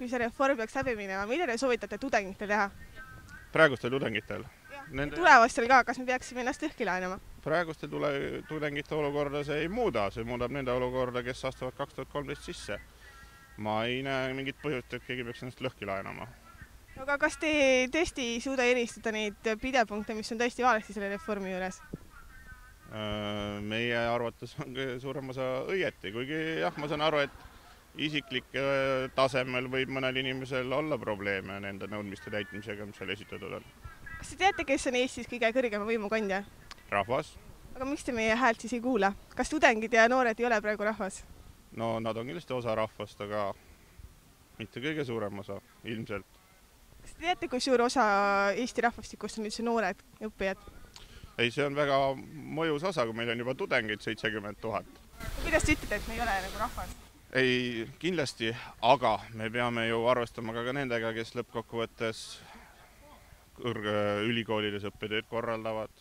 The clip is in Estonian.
kui see reform peaks läbi minema, mida te soovitate tudengitel teha? Praegustel tudengitel? Tulevastel ka, kas me peaksime ennast lõhki laenama? Praegustel tudengite olukorda see ei muuda, see muudab nende olukorda, kes astuvad 2013 sisse. Ma ei näe mingit põhjust, et keegi peaks ennast lõhki laenama. Aga kas te tõesti ei suuda eristada neid pidepunkte, mis on tõesti valesti selle reformi juures? Meie arvates on suurem osa õieti, kuigi jah, ma saan aru, et isiklike tasemel võib mõnel inimesel olla probleeme nende nõudmiste täitmisega, mis seal esitatud on. Kas te teate, kes on Eestis kõige kõrgema võimukandja? Rahvas. Aga miks te meie häält siis ei kuula? Kas tudengid ja noored ei ole praegu rahvas? No nad on kindlasti osa rahvast, aga mitte kõige suurem osa, ilmselt. Kas te teate, kui suur osa Eesti rahvastikust on üldse noored õppijad? Ei, see on väga mõjus osa, kui meil on juba tudengeid 70 000. Kuidas te ütlete, et me ei ole nagu rahvas? Ei, kindlasti, aga me peame ju arvestama ka nendega, kes lõppkokkuvõttes ülikoolides õppetööd korraldavad.